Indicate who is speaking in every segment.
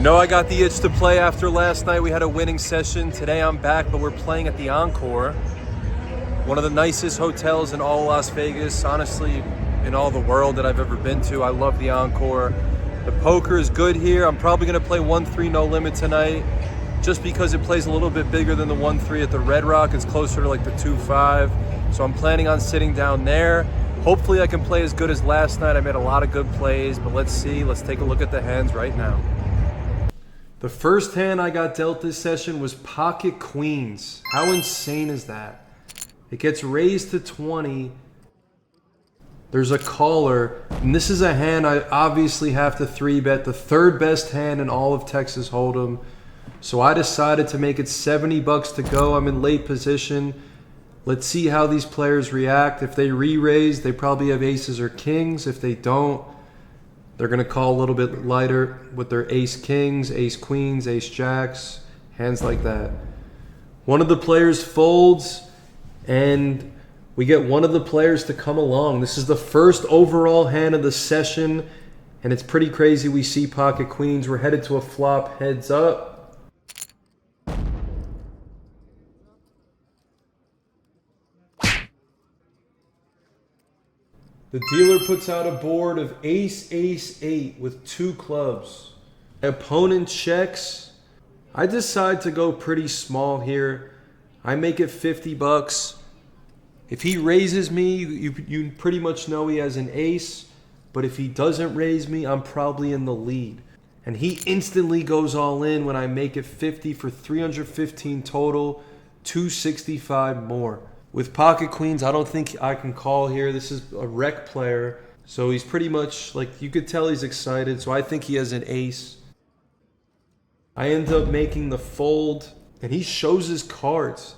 Speaker 1: know I got the itch to play after last night. We had a winning session. Today I'm back, but we're playing at the Encore. One of the nicest hotels in all Las Vegas, honestly, in all the world that I've ever been to. I love the Encore. The poker is good here. I'm probably gonna play 1-3 no limit tonight, just because it plays a little bit bigger than the 1-3 at the Red Rock. It's closer to like the 2-5. So I'm planning on sitting down there. Hopefully I can play as good as last night. I made a lot of good plays, but let's see. Let's take a look at the hands right now. The first hand I got dealt this session was pocket queens. How insane is that? It gets raised to 20. There's a caller, and this is a hand I obviously have to 3-bet, the third best hand in all of Texas Hold'em. So I decided to make it 70 bucks to go. I'm in late position. Let's see how these players react. If they re-raise, they probably have aces or kings. If they don't, they're gonna call a little bit lighter with their ace kings, ace queens, ace jacks, hands like that. One of the players folds, and we get one of the players to come along. This is the first overall hand of the session, and it's pretty crazy. We see pocket queens. We're headed to a flop heads up. The dealer puts out a board of ace, ace, 8 with 2 clubs. My opponent checks. I decide to go pretty small here. I make it 50 bucks. If he raises me, you pretty much know he has an ace. But if he doesn't raise me, I'm probably in the lead. And he instantly goes all in when I make it 50 for 315 total, 265 more. With pocket queens, I don't think I can call here. This is a rec player. So he's pretty much, like, you could tell he's excited. So I think he has an ace. I end up making the fold, and he shows his cards.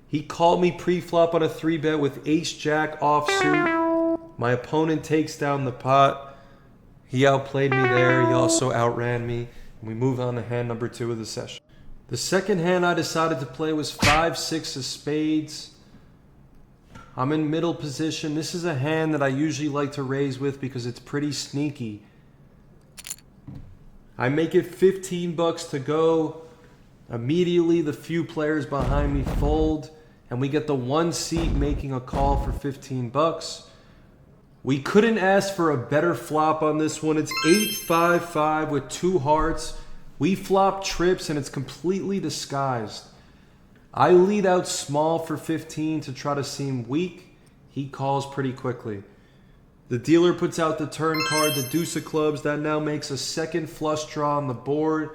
Speaker 1: He called me pre-flop on a 3-bet with ace-jack offsuit. My opponent takes down the pot. He outplayed me there. He also outran me. And we move on to hand number 2 of the session. The second hand I decided to play was 5-6 of spades. I'm in middle position. This is a hand that I usually like to raise with because it's pretty sneaky. I make it 15 bucks to go. Immediately, the few players behind me fold, and we get the one seat making a call for 15 bucks. We couldn't ask for a better flop on this one. It's 8-5-5 with 2 hearts. We flop trips, and it's completely disguised. I lead out small for 15 to try to seem weak. He calls pretty quickly. The dealer puts out the turn card, the deuce of clubs. That now makes a second flush draw on the board.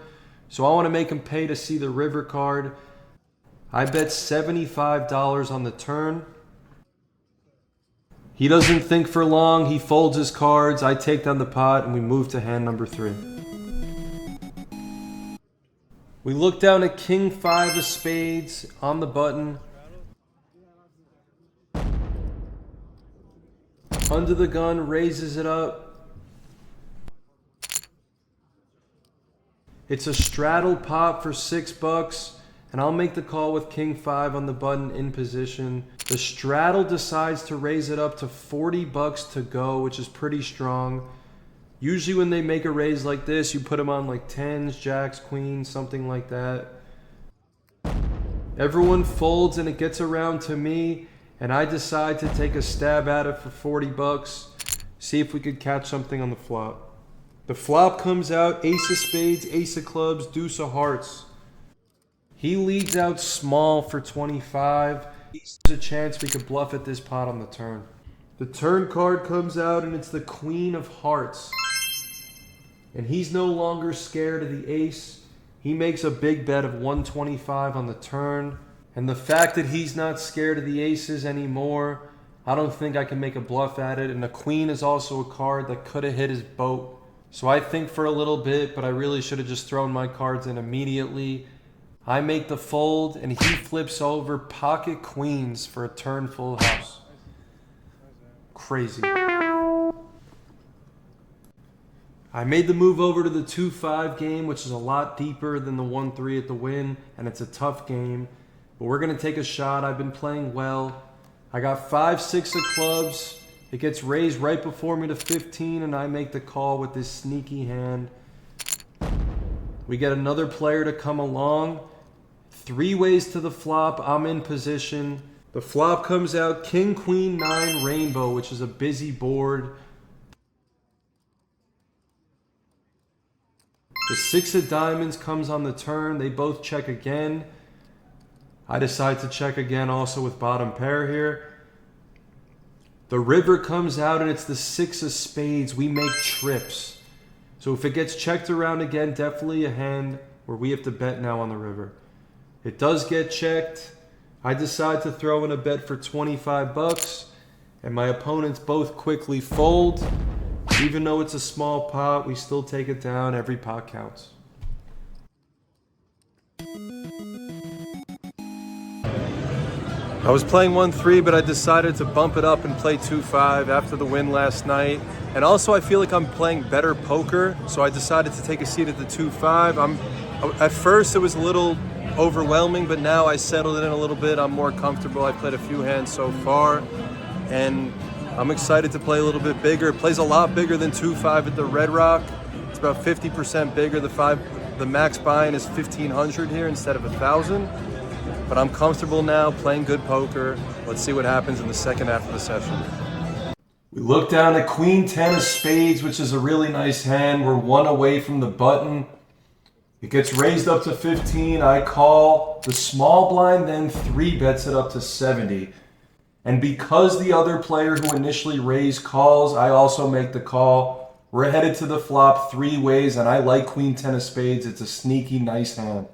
Speaker 1: So I want to make him pay to see the river card. I bet $75 on the turn. He doesn't think for long. He folds his cards. I take down the pot, and we move to hand number 3. We look down at king 5 of spades on the button. Under the gun, raises it up. It's a straddle pot for 6 bucks, and I'll make the call with king 5 on the button in position. The straddle decides to raise it up to 40 bucks to go, which is pretty strong. Usually when they make a raise like this, you put them on like 10s, jacks, queens, something like that. Everyone folds and it gets around to me, and I decide to take a stab at it for 40 bucks. See if we could catch something on the flop. The flop comes out, ace of spades, ace of clubs, deuce of hearts. He leads out small for 25. There's a chance we could bluff at this pot on the turn. The turn card comes out, and it's the queen of hearts. And he's no longer scared of the ace. He makes a big bet of 125 on the turn. And the fact that he's not scared of the aces anymore, I don't think I can make a bluff at it. And the queen is also a card that could have hit his boat. So I think for a little bit, but I really should have just thrown my cards in immediately. I make the fold, and he flips over pocket queens for a turn full house. Crazy. I made the move over to the 2-5 game, which is a lot deeper than the 1-3 at the Wynn, and it's a tough game. But we're going to take a shot. I've been playing well. I got 5-6 of clubs. It gets raised right before me to 15, and I make the call with this sneaky hand. We get another player to come along. 3 ways to the flop. I'm in position. The flop comes out King, Queen, 9, Rainbow, which is a busy board. The 6 of diamonds comes on the turn. They both check again. I decide to check again also with bottom pair here. The river comes out and it's the 6 of spades. We make trips. So if it gets checked around again, definitely a hand where we have to bet now on the river. It does get checked. I decide to throw in a bet for 25 bucks, and my opponents both quickly fold. Even though it's a small pot, we still take it down. Every pot counts. I was playing 1-3, but I decided to bump it up and play 2-5 after the win last night. And also I feel like I'm playing better poker, so I decided to take a seat at the 2-5. At first it was a little overwhelming, but now I settled it in a little bit. I'm more comfortable. I played a few hands so far, and I'm excited to play a little bit bigger. It plays a lot bigger than 2-5 at the Red Rock. It's about 50% bigger. The max buy-in is 1,500 here instead of 1,000. But I'm comfortable now playing good poker. Let's see what happens in the second half of the session. We look down at Queen 10 of spades, which is a really nice hand. We're 1 away from the button. It gets raised up to 15. I call. The small blind then 3 bets it up to 70. And because the other player who initially raised calls, I also make the call. We're headed to the flop 3 ways, and I like Queen 10 of spades. It's a sneaky, nice hand.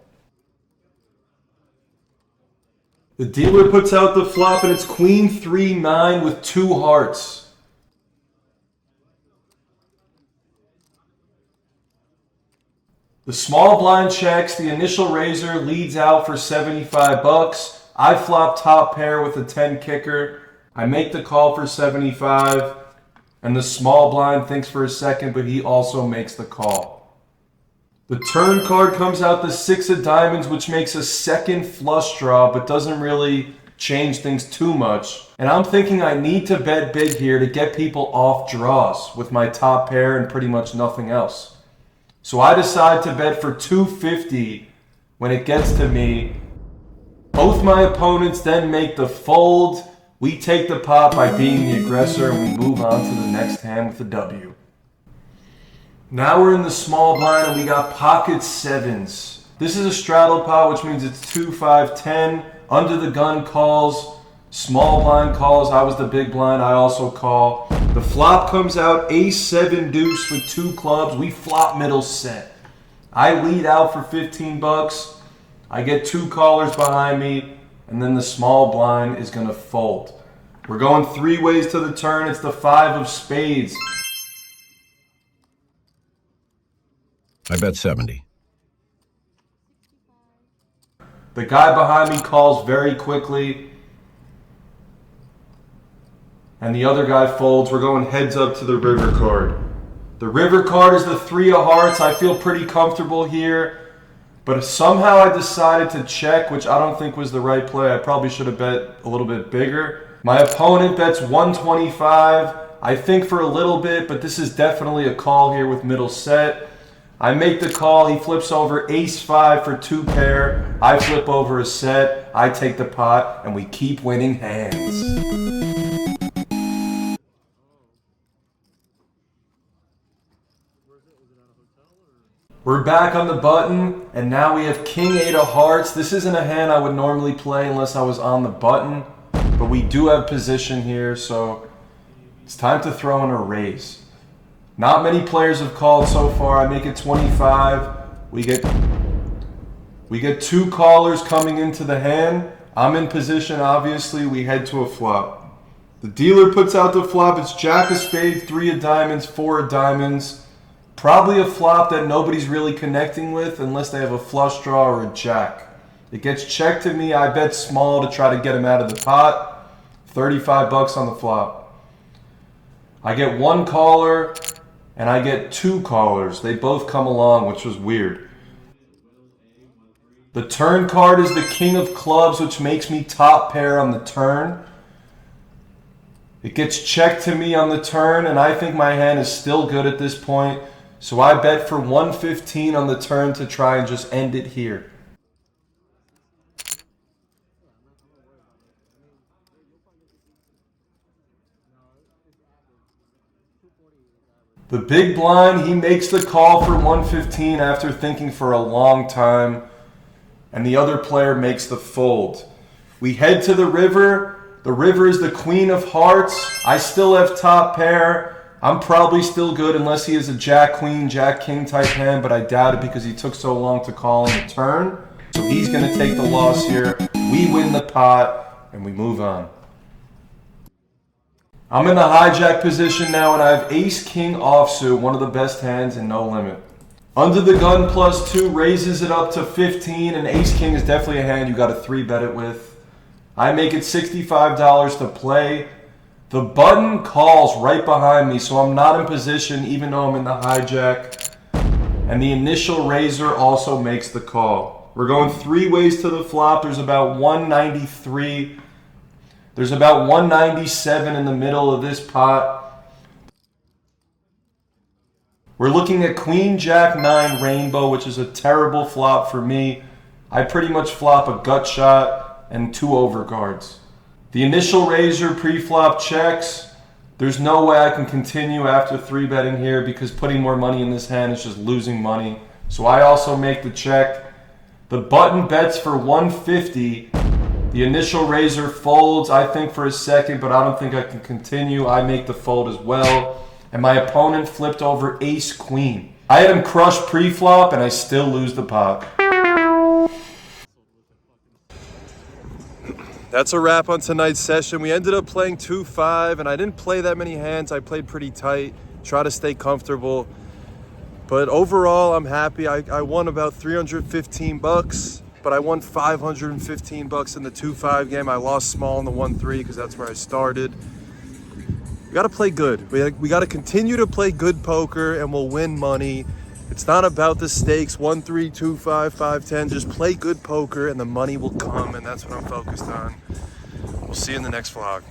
Speaker 1: The dealer puts out the flop, and it's Queen 3-9 with 2 hearts. The small blind checks. The initial raiser leads out for 75 bucks. I flop top pair with a 10 kicker. I make the call for 75. And the small blind thinks for a second, but he also makes the call. The turn card comes out the 6 of diamonds, which makes a second flush draw, but doesn't really change things too much. And I'm thinking I need to bet big here to get people off draws with my top pair and pretty much nothing else. So I decide to bet for 250 when it gets to me. Both my opponents then make the fold. We take the pot by being the aggressor, and we move on to the next hand with a W. Now we're in the small blind, and we got pocket 7s. This is a straddle pot, which means it's 2, 5, 10. Under the gun calls. Small blind calls. I was the big blind. I also call. The flop comes out ace-7 deuce with 2 clubs. We flop middle set. I lead out for 15 bucks. I get 2 callers behind me, and then the small blind is going to fold. We're going 3 ways to the turn. It's the 5 of spades.
Speaker 2: I bet 70.
Speaker 1: The guy behind me calls very quickly, and the other guy folds. We're going heads up to the river card. The river card is the 3 of hearts. I feel pretty comfortable here, but somehow I decided to check, which I don't think was the right play. I probably should have bet a little bit bigger. My opponent bets 125. I think for a little bit, but this is definitely a call here with middle set. I make the call. He flips over ace-5 for 2 pair. I flip over a set. I take the pot, and we keep winning hands. We're back on the button, and now we have King 8 of hearts. This isn't a hand I would normally play unless I was on the button, but we do have position here, so it's time to throw in a raise. Not many players have called so far. I make it 25. We get 2 callers coming into the hand. I'm in position, obviously. We head to a flop. The dealer puts out the flop. It's Jack of spades, 3 of diamonds, 4 of diamonds. Probably a flop that nobody's really connecting with unless they have a flush draw or a jack. It gets checked to me. I bet small to try to get him out of the pot. 35 bucks on the flop. I get 1 caller and I get 2 callers. They both come along, which was weird. The turn card is the king of clubs, which makes me top pair on the turn. It gets checked to me on the turn, and I think my hand is still good at this point. So I bet for 115 on the turn to try and just end it here. The big blind, he makes the call for 115 after thinking for a long time, and the other player makes the fold. We head to the river. The river is the queen of hearts. I still have top pair. I'm probably still good unless he is a jack queen, jack king type hand, but I doubt it because he took so long to call on the turn. So he's going to take the loss here. We win the pot, and we move on. I'm in the hijack position now, and I have ace-king offsuit, one of the best hands in no limit. Under the gun +2 raises it up to 15, and ace-king is definitely a hand you got to 3-bet it with. I make it $65 to play. The button calls right behind me, so I'm not in position even though I'm in the hijack. And the initial raiser also makes the call. We're going 3 ways to the flop. There's about 193. There's about 197 in the middle of this pot. We're looking at Queen Jack 9 Rainbow, which is a terrible flop for me. I pretty much flop a gut shot and 2 overcards. The initial raiser pre-flop checks. There's no way I can continue after 3-betting here because putting more money in this hand is just losing money. So I also make the check. The button bets for 150. The initial raiser folds, I think, for a second, but I don't think I can continue. I make the fold as well. And my opponent flipped over ace-queen. I had him crush pre-flop, and I still lose the pot. That's a wrap on tonight's session. We ended up playing 2-5, and I didn't play that many hands. I played pretty tight, try to stay comfortable. But overall, I'm happy. I won about 315 bucks. But I won 515 bucks in the 2-5 game. I lost small in the 1-3 because that's where I started. We got to play good. We got to continue to play good poker and we'll win money. It's not about the stakes, 1-3, 2-5, 5-10. Just play good poker and the money will come, and that's what I'm focused on. We'll see you in the next vlog.